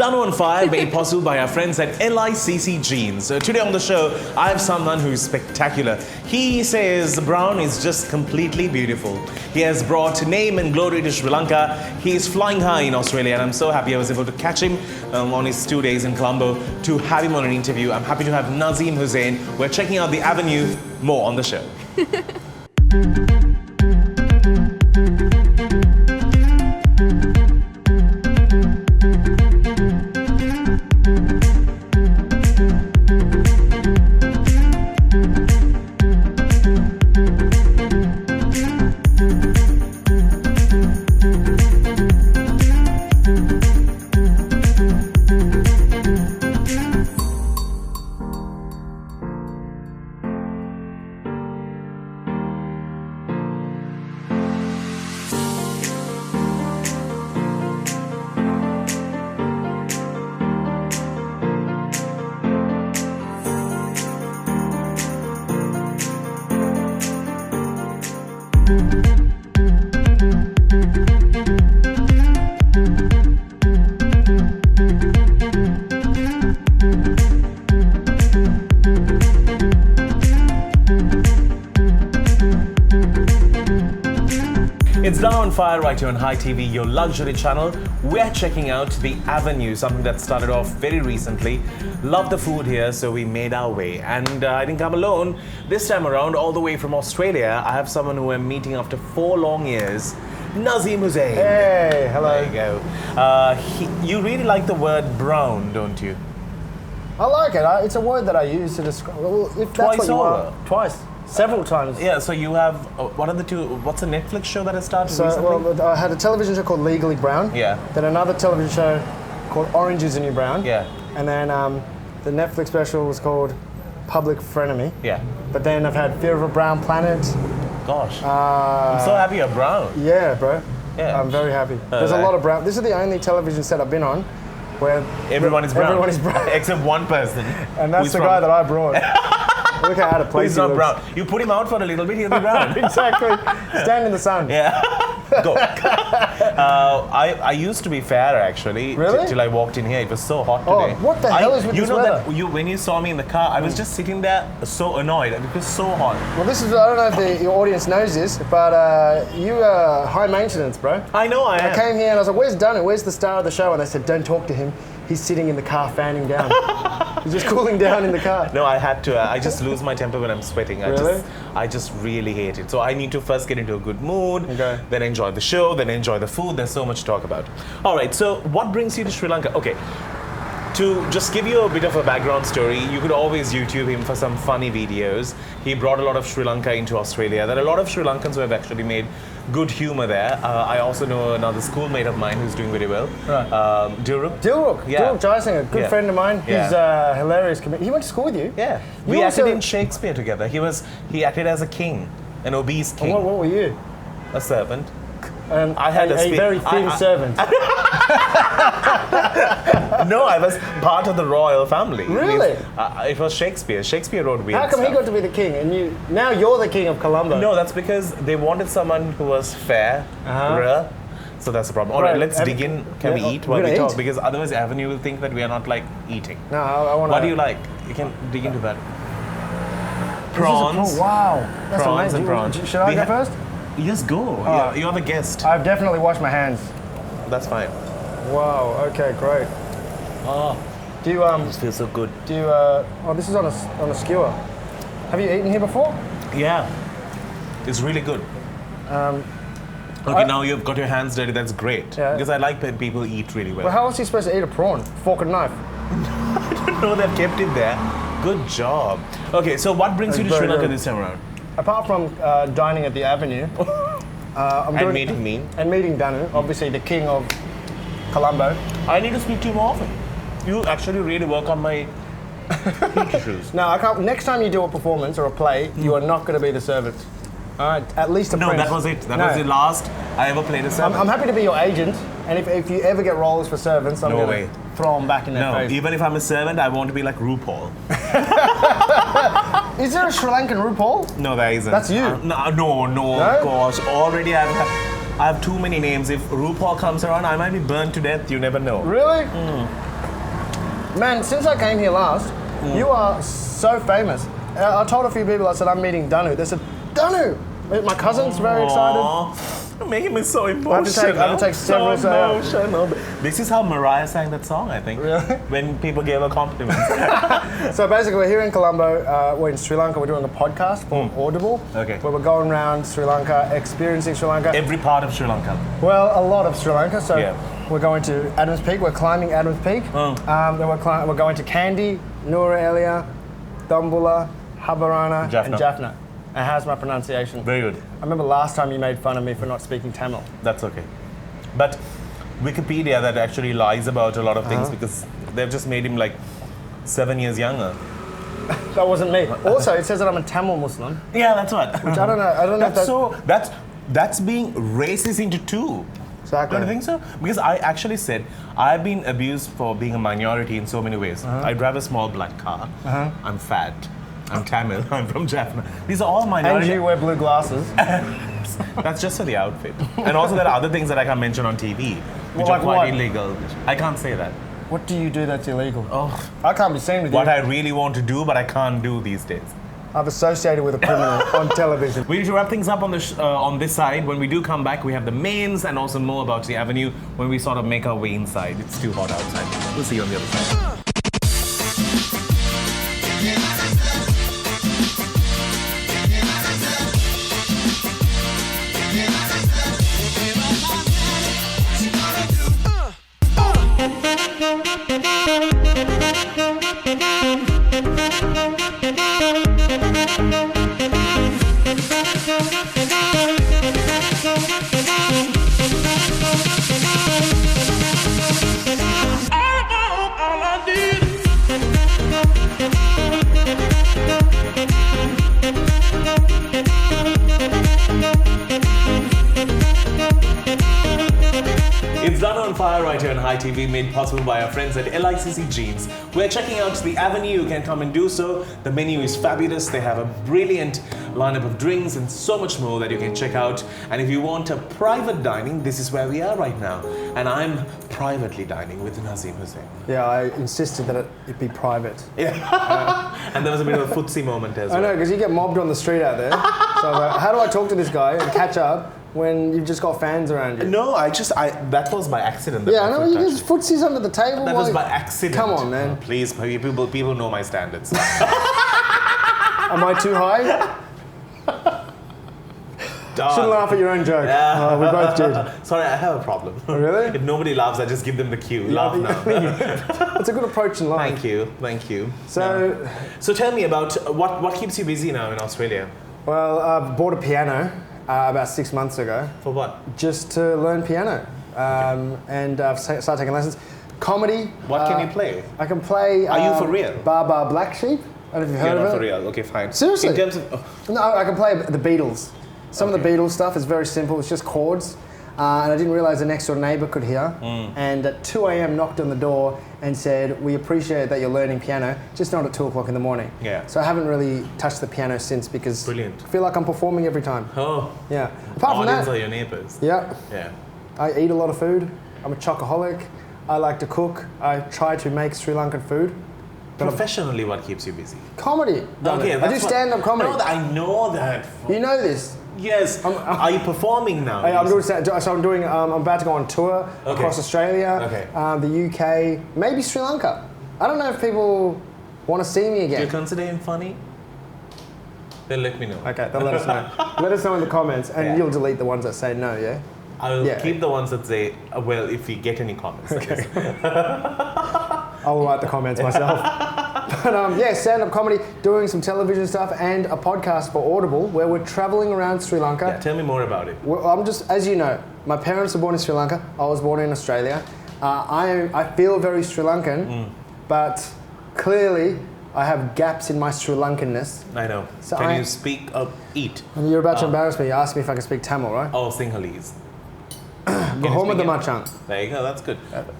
Danu on Fire, made possible by our friends at LICC Jeans. Today on the show, I have someone who's spectacular. He says brown is just completely beautiful. He has brought name and glory to Sri Lanka. He is flying high in Australia, and I'm so happy I was able to catch him on his 2 days in Colombo to have him on an interview. I'm happy to have Nazeem Hussain. We're checking out the Avenue. More on the show. It's Danu on Fire right here on High TV, your luxury channel. We're checking out the Avenue, something that started off very recently. Love the food here, so we made our way. And I didn't come alone. This time around, all the way from Australia, I have someone who I'm meeting after 4 long years, Nazeem Hussain. Hey, hello. There you go. You really like the word brown, don't you? I like it. It's a word that I use to describe. Well, if that's Twice what you over. want. Twice. Several times. Yeah, so you have, what are the two, what's a Netflix show that has started So, recently? well, I had a television show called Legally Brown. Yeah. Then another television show called Orange is the New Brown. Yeah. And then the Netflix special was called Public Frenemy. Yeah. But then I've had Fear of a Brown Planet. Gosh. I'm so happy you're brown. Yeah, bro. Yeah. I'm very happy. There's a lot of brown. This is the only television set I've been on where Everyone is brown. Everyone is brown. Except one person. And that's the guy that I brought. Look how out of place He's he not looks. brown. You put him out for a little bit, he'll be brown. Exactly. Stand in the sun. Yeah. Go. I used to be fair actually. Really? Till I walked in here. It was so hot Oh, today. what the hell is with you this know weather? that when you saw me in the car, I was just sitting there so annoyed because it was so hot. Well, this is, I don't know if your audience knows this, but you are high maintenance, bro. I know I am. I came here and I was like, where's Danu? Where's the star of the show? And they said, don't talk to him. He's sitting in the car fanning down. He's just cooling down in the car. No, I had to. I just lose my temper when I'm sweating. Really? I just really hate it. So I need to first get into a good mood, Okay. then enjoy the show, then enjoy the food. There's so much to talk about. All right, so what brings you to Sri Lanka? Okay, to just give you a bit of a background story, you could always YouTube him for some funny videos. He brought a lot of Sri Lanka into Australia. There are a lot of Sri Lankans who have actually made good humor there. I also know another schoolmate of mine who's doing very well. Right. Dilruk. Dilruk. Yeah. Dilruk Jaisingh, a good Yeah. friend of mine. Yeah. He's a hilarious comedian. He went to school with you? Yeah. You We also- acted in Shakespeare together. He acted as a king, an obese king, What were you? a servant. And I had a a very thin servant. No, I was part of the royal family. Really? It was Shakespeare. Shakespeare wrote weird How come he stuff. got to be the king and you? Now you're the king of Colombo. No, that's because they wanted someone who was fair, rare. So that's the problem. All right, Right, let's and- dig in. Can we yeah, eat we're while we gonna talk? eat. Because otherwise Avenue will think that we are not like eating. No, I want to. What do you like? You can dig into that. Prawns. Wow, that's Prawns amazing. and prawns. Should I We go ha- first? Yes, go. You're the guest. I've definitely washed my hands. That's fine. Wow. Okay, great. Oh, Do you this feels so good. Do you Oh, this is on a skewer. Have you eaten here before? Yeah, it's really good. Okay, now you've got your hands dirty. That's great. Yeah. Because I like when people eat really well. Well, how else are you supposed to eat a prawn? Fork and knife. No, they've kept it there. Good job. Okay, so what brings you to That's Sri very Lanka good. this time around? Apart from dining at the Avenue, And meeting me. and meeting Danu, obviously the king of Colombo. I need to speak to you more often. You actually really work on my heat issues. No, I can't. Next time you do a performance or a play, you are not going to be the servant. All right, at least a No, prince. that was it. That No. was the last I ever played a servant. I'm happy to be your agent, and if you ever get roles for servants, I'm No going way. to throw them back in their No, face. even if I'm a servant, I want to be like RuPaul. Is there a Sri Lankan RuPaul? No, there isn't. That's you. No, No? gosh. Already I have too many names. If RuPaul comes around, I might be burned to death. You never know. Really? Man, since I came here last, you are so famous. I told a few people, I said, I'm meeting Danu. They said, Danu! My cousin's very excited. You're making me so emotional. I have to take several. So emotional. This is how Mariah sang that song, I think. Really? When people gave her compliments. So basically, we're here in Colombo. We're in Sri Lanka. We're doing a podcast for Audible. Okay. Where we're going around Sri Lanka, experiencing Sri Lanka. Every part of Sri Lanka. Well, a lot of Sri Lanka. So Yeah. we're going to Adams Peak. We're climbing Adams Peak. Then we're going to Kandy, Noora Elia, Dambulla, Habarana, and Jaffna. And how's my pronunciation? Very good. I remember last time you made fun of me for not speaking Tamil. That's okay. But Wikipedia that actually lies about a lot of things because they've just made him like 7 years younger. That wasn't me. Also, it says that I'm a Tamil Muslim. Yeah, that's what. Which I don't know. I don't know if That's being racist into two. Exactly. Don't you think so? Because I actually said I've been abused for being a minority in so many ways. I drive a small black car. I'm fat. I'm Tamil. I'm from Jaffna. These are all minority. And you wear blue glasses. That's just for the outfit. And also there are other things that I can't mention on TV, which Like are quite what? illegal. I can't say that. What do you do that's illegal? Oh, I can't be seen with what you. I really want to do, but I can't do these days. I've associated with a criminal on television. We need to wrap things up on on this side. When we do come back, we have the mains and also more about the avenue when we sort of make our way inside. It's too hot outside. We'll see you on the other side. It's Danu on Fire right here on High TV, made possible by our friends at LICC Jeans. We're checking out the avenue. You can come and do so. The menu is fabulous. They have a brilliant lineup of drinks and so much more that you can check out. And if you want a private dining, this is where we are right now. And I'm privately dining with Nazeem Hussain. Yeah, I insisted that it be private. Yeah. And there was a bit of a footsie moment as well. I know, because you get mobbed on the street out there. So I was like, how do I talk to this guy and catch up when you've just got fans around you? No, that was by accident. Yeah, I know, you just footsies under the table. That was by accident. Come on, man. Oh, please, people know my standards. Am I too high? Shouldn't laugh at your own joke. Yeah. We both did. Sorry, I have a problem. Oh, really? If nobody laughs, I just give them the cue. Laugh now. That's a good approach in life. Thank you. So, So tell me about what keeps you busy now in Australia? well, I bought a piano about 6 months ago. For what? Just to learn piano. And I've started taking lessons. Comedy. What can you play? I can play. Are you for real? Bar Black Sheep. I don't know if you've heard You're of not it. for real. Okay, fine. Seriously? In terms of, No, I can play the Beatles. Some of the Beatles stuff is very simple. It's just chords. And I didn't realize the next door neighbor could hear. And at 2 a.m. knocked on the door and said, we appreciate that you're learning piano, just not at 2 o'clock in the morning. Yeah. So I haven't really touched the piano since because Brilliant. I feel like I'm performing every time. oh, Yeah. Apart from audience that, are your neighbors. yeah, Yeah. I eat a lot of food. I'm a chocoholic. I like to cook. I try to make Sri Lankan food. Professionally, what keeps you busy? Comedy. Okay, I do stand-up comedy. No, I know that. You know this. Yes. Are you performing now? I'm doing, so I'm doing. I'm about to go on tour across Australia, Okay. The UK, maybe Sri Lanka. I don't know if people want to see me Do you again. consider him funny? Then let me know. Okay, then let us know. Let us know in the comments, and Yeah. you'll delete the ones that say no. Yeah. I'll Yeah. keep the ones that say, well, if we get any comments. Okay. I'll write the comments myself. But yeah, stand-up comedy, doing some television stuff, and a podcast for Audible where we're traveling around Sri Lanka. Yeah, tell me more about it. Well, I'm just, as you know, my parents were born in Sri Lanka. I was born in Australia. I feel very Sri Lankan, but clearly I have gaps in my Sri Lankanness. I know. So Can you speak eat? And you're about to embarrass me. You asked me if I can speak Tamil, right? Oh, Sinhalese. Can you Gahoma speak the in? Machang. There you go, that's good.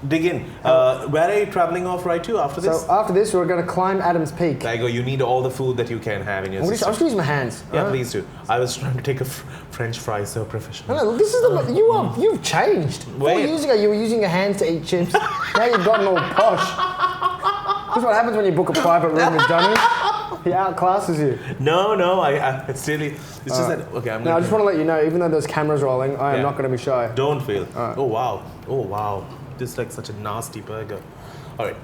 Dig in. Where are you traveling off right to after this? So after this, we're going to climb Adam's Peak. There you go, you need all the food that you can have in your I'm system. just going to use my hands. Yeah, alright? please do. I was trying to take a French fry so professional. No, this is you've changed. 4 Wait. years ago, you were using your hands to eat chips. Now you've gotten all posh. This is what happens when you book a private room with Danu. He outclasses you. No, it's really, it's just that, okay, I'm Now, I going just want to let you know, even though there's cameras rolling, I am Yeah. not going to be shy. Don't feel. Oh, wow. This is like such a nasty burger. All right.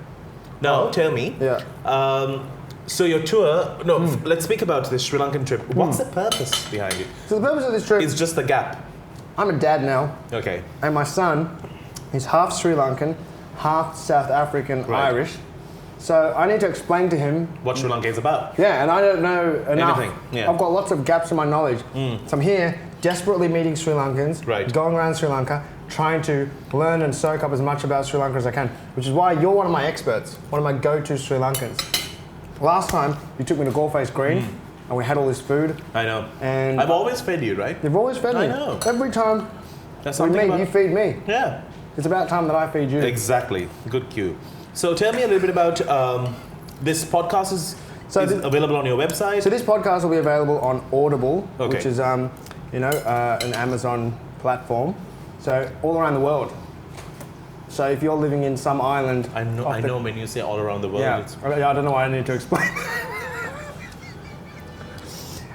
Now, tell me. Yeah. So your tour, let's speak about this Sri Lankan trip. What's the purpose behind it? So the purpose of this trip, It's just the gap. I'm a dad now, Okay. and my son is half Sri Lankan, half South African, Right. Irish. So I need to explain to him. What Sri Lanka is about. Yeah, and I don't know enough. Anything, yeah. I've got lots of gaps in my knowledge. So I'm here desperately meeting Sri Lankans, Right. going around Sri Lanka, trying to learn and soak up as much about Sri Lanka as I can, which is why you're one of my experts, one of my go-to Sri Lankans. Last time, you took me to Gore-Face Green, and we had all this food. I know. And I've always fed you, right? You've always fed me. I know. Every time That's we something meet, about... you feed me. Yeah. It's about time that I feed you. Exactly. Good cue. So tell me a little bit about this podcast is available on your website. So this podcast will be available on Audible, Okay. which is an Amazon platform. So all around the world. So if you're living in some island, I know when you say all around the world, yeah, it's I don't know why I need to explain.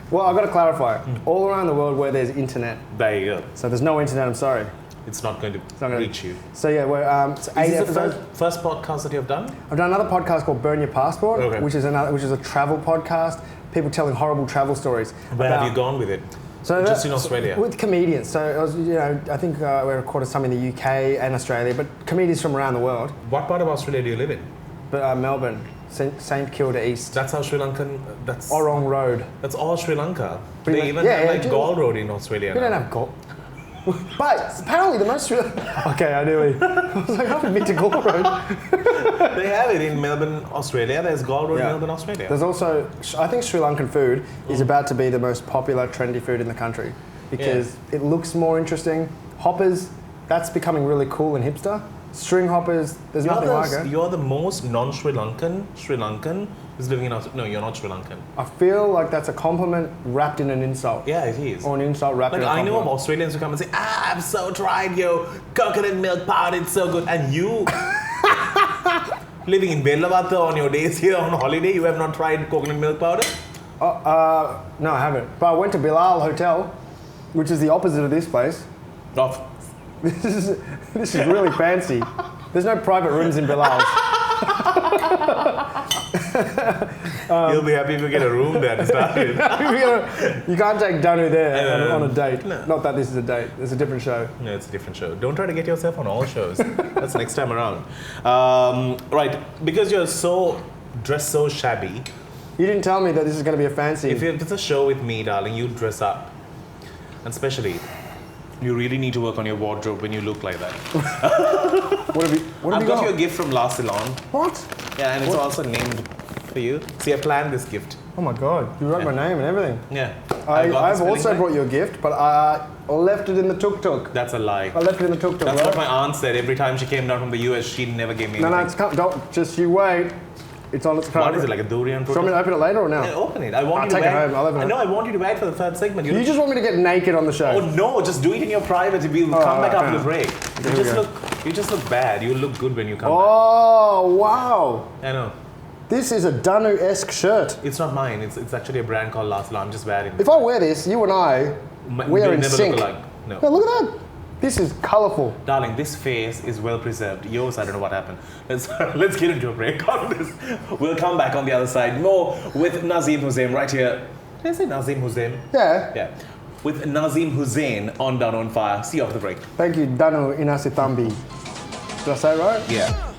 Well, I've got to clarify. All around the world where there's internet. there you go. So there's no internet. I'm sorry. It's not going to not gonna- reach you. So yeah, we're it's 8 Is this episodes. the first podcast that you've done? I've done another podcast called Burn Your Passport, Okay. which is a travel podcast. People telling horrible travel stories. Where have about- you gone with it? So Just in Australia? with comedians. So it was, I think we recorded some in the UK and Australia, but comedians from around the world. What part of Australia do you live in? But Melbourne, St Kilda East, That's how Sri Lankan. That's Orong Road. That's all Sri Lanka. Pretty They much- even yeah, have yeah, like do- Gall Road in Australia. We don't now. have golf. But apparently the most... Okay, I knew it. I was like, I haven't been to Gore Road. They have it in Melbourne, Australia. There's Gall Road in Yeah. Melbourne, Australia. There's also, I think Sri Lankan food is about to be the most popular, trendy food in the country because it looks more interesting. Hoppers, that's becoming really cool and hipster. String hoppers, there's nothing like it. You're the most non-Sri Lankan who's living in Australia. No, you're not Sri Lankan. I feel like that's a compliment wrapped in an insult. Yeah, it is. Or an insult wrapped Like in a I know compliment. of Australians who come and say, I've so tried your coconut milk powder, it's so good. And you, living in Bellavata on your days here on holiday, you have not tried coconut milk powder? No, I haven't. But I went to Bilal Hotel, which is the opposite of this place. Of This is really fancy. There's no private rooms in Bilal's. You'll be happy if you get a room there to start with. You can't take Danu there on a date. No. Not that this is a date. It's a different show. No, it's a different show. Don't try to get yourself on all shows. That's next time around. Right, because you're dressed so shabby, You didn't tell me that this is going to be a fancy. if it's a show with me, darling, you dress up. And especially, you really need to work on your wardrobe when you look like that. What have you I've got got? you a gift from La Ceylon. What? Yeah, and it's also named for you. See, I planned this gift. Oh my god! You wrote my name and everything. Yeah. I've also brought you a gift, but I left it in the tuk-tuk. That's a lie. I left it in the tuk-tuk. That's right? what my aunt said every time she came down from the US. She never gave me No, anything. it's come. Don't just you wait. It's on its card. What is it, like a durian fruit? Do you want me to open it later or now? Yeah, open it. I want I'll you to take it wait. home. I'll open it. No, I want you to wait for the third segment. You just want me to get naked on the show? Oh no, just do it in your private. We'll come back right, after the fair break. Here we go. You just look bad. You look good when you come back. Oh wow! I know. This is a Danu-esque shirt. It's not mine. It's actually a brand called La Ceylon. I'm just wearing it. If I wear this, you and I, we are They'll in never sync. look alike. No. No, look at that. This is colourful. Darling, this face is well preserved. Yours, I don't know what happened. Let's get into a break on this. We'll come back on the other side. More with Nazeem Hussain right here. Did I say Nazeem Hussain? Yeah. Yeah. With Nazeem Hussain on Danu on Fire. See you after the break. Thank you, Danu Inasitambi. Did I say it right? Yeah.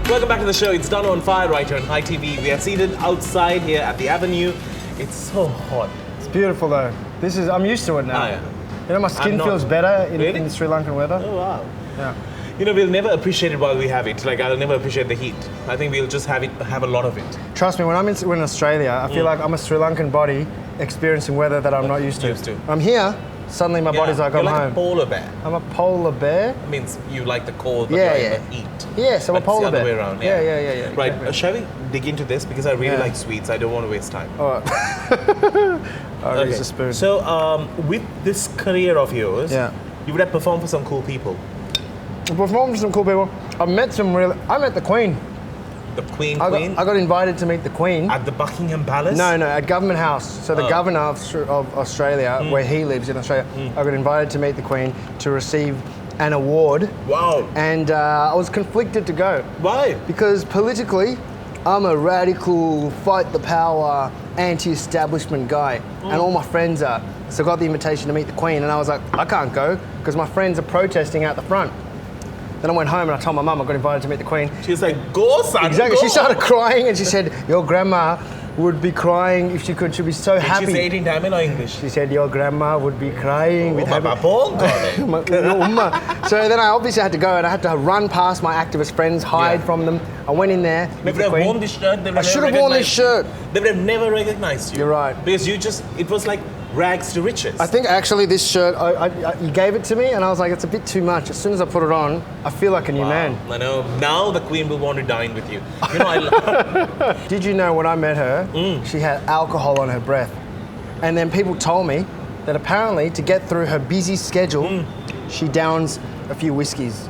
Welcome back to the show. It's Danu on Fire right here on High TV. We are seated outside here at the Avenue. It's so hot. It's beautiful though. I'm used to it now. Ah, yeah. You know, my skin feels better in the Sri Lankan weather. Oh, wow. Yeah. You know, we'll never appreciate it while we have it. Like, I'll never appreciate the heat. I think we'll just have a lot of it. Trust me, when I'm in Australia, I feel like I'm a Sri Lankan body experiencing weather that I'm not used to. I'm here, suddenly my body's like, I'm You're like home. a polar bear. I'm a polar bear? It means you like the cold, but Yeah, you yeah. like the heat. Yes, I'm a But polar it's the other bear. way around. Yeah. Right, exactly. shall we dig into this? Because I really like sweets. I don't want to waste time. All right. I'll use a spoon. So, with this career of yours, Yeah. you would have performed for some cool people. I performed for some cool people. I met the Queen. The Queen. I got invited to meet the Queen. At the Buckingham Palace? No, at Government House. So the Governor of Australia, where he lives in Australia, I got invited to meet the Queen to receive an award. Wow. And I was conflicted to go. Why? Because politically, I'm a radical, fight the power, anti-establishment guy. And all my friends are. So I got the invitation to meet the Queen and I was like, I can't go because my friends are protesting out the front. Then I went home and I told my mum I got invited to meet the Queen. She was like, go, son, Exactly. go. She started crying and she said, your grandma would be crying if she could. She'd be so happy. Did she say it in Tamil or English? She said, your grandma would be crying with happy. So then I obviously had to go and I had to run past my activist friends, hide from them. I went in there. They would have worn this shirt. I should have worn this shirt. They would have never recognized you. You're right. Because it was like rags to riches. I think actually this shirt, you gave it to me and I was like, it's a bit too much. As soon as I put it on, I feel like a new man. I know. Now the Queen will want to dine with you. You know, Did you know when I met her, she had alcohol on her breath? And then people told me that apparently to get through her busy schedule, she downs a few whiskeys.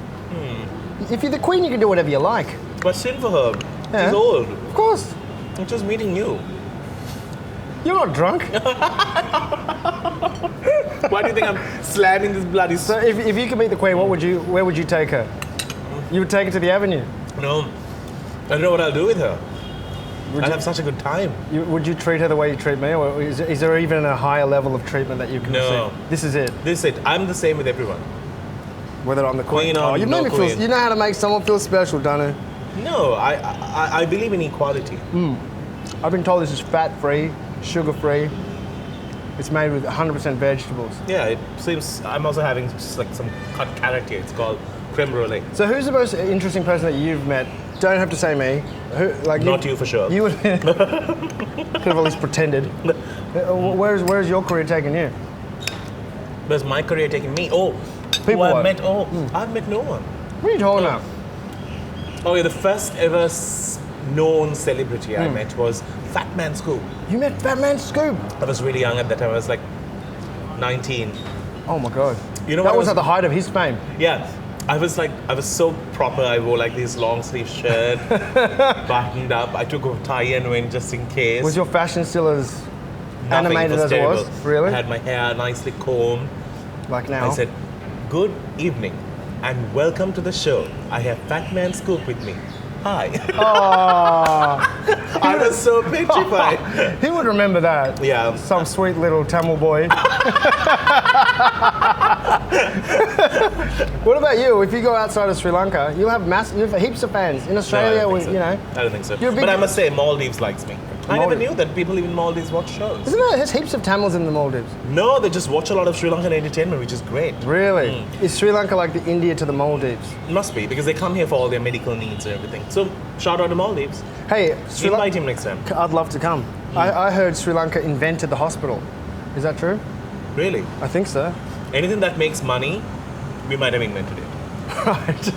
If you're the Queen, you can do whatever you like. But sin for her. Yeah. She's old. Of course. I'm just meeting you. You're not drunk. Why do you think I'm slamming this bloody... So if you could meet the Queen, where would you take her? You would take her to the Avenue. No. I don't know what I'll do with her. I'd have such a good time. Would you treat her the way you treat me? Or is there even a higher level of treatment that you can No. receive? This is it. This is it. I'm the same with everyone. Whether I'm the Queen. Queen or you no made me feel. Queen. You know how to make someone feel special, Danu. No, I believe in equality. I've been told this is fat-free, sugar-free. It's made with 100% vegetables. Yeah, it seems I'm also having just like some cut carrot here. It's called creme brulee. So who's the most interesting person that you've met? Don't have to say me. Not you for sure. You would could have at least pretended. Where's your career taking you? Where's my career taking me? Oh, People I've what? met. Oh, I've met no one. What are you talking about? Oh, yeah, the first ever known celebrity I met was Fat Man Scoop. You met Fat Man Scoop. I was really young at that time. I was like 19. Oh my god. You know that what was at the height of his fame. Yeah, I was so proper. I wore like this long sleeve shirt, buttoned up. I took a tie and went just in case. Was your fashion still as Nothing, animated as terrible. it was? Really? I had my hair nicely combed. Like now? I said, "Good evening, and welcome to the show. I have Fat Man Scoop with me. Hi." Oh. I was so petrified. He would remember that. Yeah. Some sweet little Tamil boy. What about you? If you go outside of Sri Lanka, you have heaps of fans. In Australia, No, I don't think so. you know. I don't think so. You're a big- But I must say, Maldives likes me. I never Maldives. knew that people live in Maldives watch shows. Isn't there? There's heaps of Tamils in the Maldives. No, they just watch a lot of Sri Lankan entertainment, which is great. Really? Is Sri Lanka like the India to the Maldives? Must be, because they come here for all their medical needs and everything. So, shout out to Maldives. Hey, Sri Invite Lanka. him next time. I'd love to come. I heard Sri Lanka invented the hospital. Is that true? Really? I think so. Anything that makes money, we might have invented it. Right.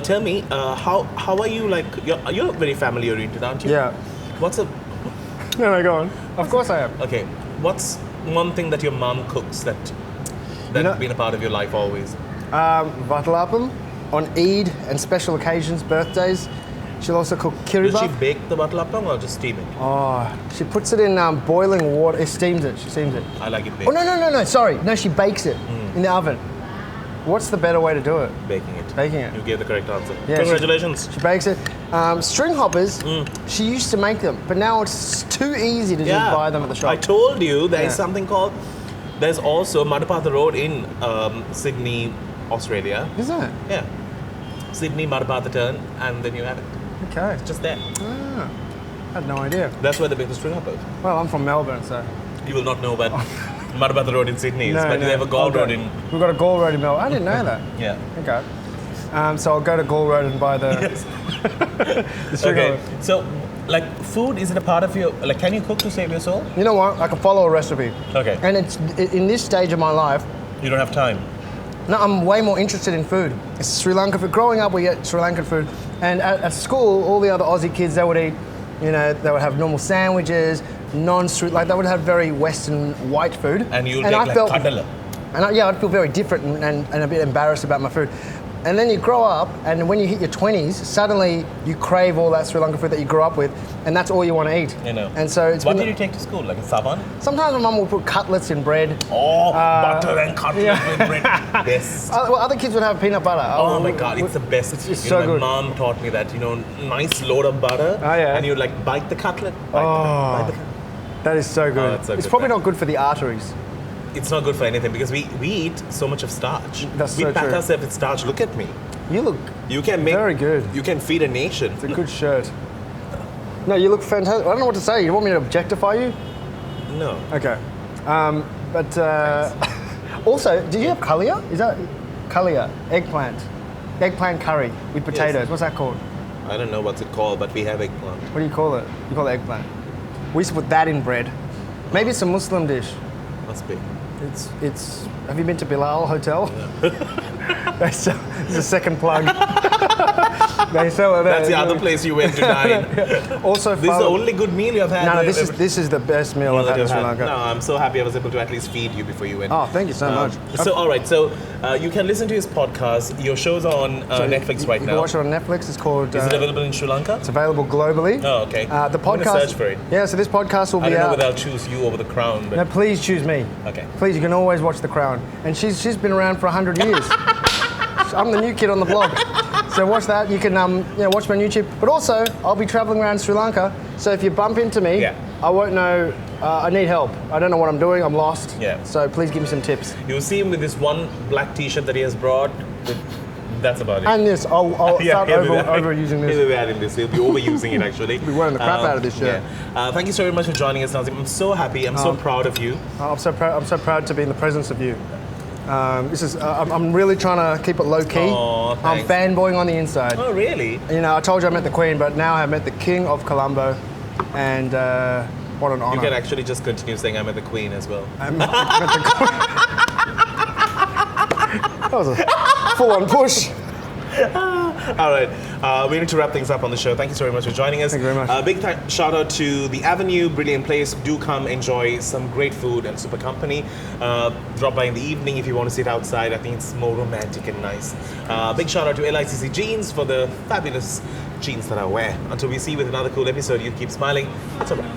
Tell me, how are you like? You're very family oriented, aren't you? Yeah. What's a No, go on. Of course I am. okay? What's one thing that your mom cooks that know- been a part of your life always? Vatalappam on Eid and special occasions, birthdays. She'll also cook Does she kiribati. bake the vatalappam or just steam it? Oh, she puts it in boiling water. It steams it. She steams it. I like it baked. Oh no! Sorry, no. She bakes it in the oven. What's the better way to do it? Baking it. Baking it. You gave the correct answer. Yeah, Congratulations. She bakes it. String hoppers. She used to make them, but now it's too easy to just buy them at the shop. I told you there is Yeah. something called. There's also Madapatha Road in Sydney, Australia. Is that? Yeah. Sydney, Marabata turn, and then you have it. Okay. Just there. Ah, I had no idea. That's where the biggest string up is. Well, I'm from Melbourne, so. You will not know about Marabata Road in Sydney, No, but no. they have a Gall Okay. Road in. We've got a Gall Road in Melbourne. I didn't know that. Yeah. Okay. So I'll go to Gall Road and buy the. Yes. the string Okay. up. So, like, food, is it a part of your. Like, can you cook to save your soul? You know what? I can follow a recipe. Okay. And it's in this stage of my life. You don't have time. No, I'm way more interested in food. It's Sri Lanka food. Growing up, we get Sri Lankan food, and at school, all the other Aussie kids, they would eat. You know, they would have normal sandwiches, non-Sri, like they would have very Western white food. And you'll take like kadala. And I'd feel very different and a bit embarrassed about my food. And then you grow up, and when you hit your 20s, suddenly you crave all that Sri Lankan food that you grew up with, and that's all you want to eat. You know. And so it's What did you take to school? Like a saban? Sometimes my mum will put cutlets in bread. Oh, butter and cutlet yeah. with bread. Yes. Well, other kids would have peanut butter. Oh my God, it's the best. It's You so know, my good. mom taught me that, nice load of butter. Oh, yeah. And you like bite the cutlet. Bite Oh. the cutlet. That is so good. that's so it's good, probably man. not good for the arteries. It's not good for anything because we eat so much of starch. That's we so pack true. ourselves with starch. Look at me. You look You can make. very good. You can feed a nation. It's a good shirt. No, you look fantastic. I don't know what to say. You want me to objectify you? No. Okay. But also, did you have kalia? Is that kalia? Eggplant. Eggplant curry with potatoes. Yes. What's that called? I don't know what's it called, but we have eggplant. What do you call it? You call it eggplant. We used to put that in bread. Maybe it's a Muslim dish. Must be. It's. Have you been to Bilal Hotel? It's a second plug. They sell it there. That's the other place you went to dine. Also, This is the only good meal you've had. No, there. this is the best meal I've had in Sri Lanka. No, I'm so happy I was able to at least feed you before you went. Oh, thank you so much. So, all right. So, you can listen to his podcast. Your show's on Netflix right You now. can watch it on Netflix. It's called. Is it available in Sri Lanka? It's available globally. Oh, okay. The I'm gonna podcast. search for it. Yeah, so this podcast will I be don't know out. whether I'll choose you over The Crown, but No, please choose me. okay. Please, you can always watch The Crown. And she's been around for 100 years. I'm the new kid on the block. So watch that. You can watch my YouTube. But also, I'll be traveling around Sri Lanka. So if you bump into me, Yeah. I won't know. I need help. I don't know what I'm doing. I'm lost. Yeah. So please give me some tips. You'll see him with this one black T-shirt that he has brought. That's about it. And this, I'll start he'll be overusing this. He'll be adding this. He'll be overusing it actually. Be wearing the crap out of this shirt. Yeah. Thank you so very much for joining us, Nazeem. I'm so happy. I'm so proud of you. I'm so proud to be in the presence of you. I'm really trying to keep it low key. Aw, I'm thanks. fanboying on the inside. Oh, really? You know, I told you I met the Queen, but now I've met the King of Colombo, and what an You honor. can actually just continue saying I'm at the Queen as well. I met the Queen. That was a full-on push. All right, we need to wrap things up on the show. Thank you so very much for joining us. Thank you very much. Big shout out to The Avenue, brilliant place. Do come enjoy some great food and super company. Drop by in the evening if you want to sit outside. I think it's more romantic and nice. Big shout out to LICC Jeans for the fabulous jeans that I wear. Until we see you with another cool episode, you keep smiling. It's a wrap.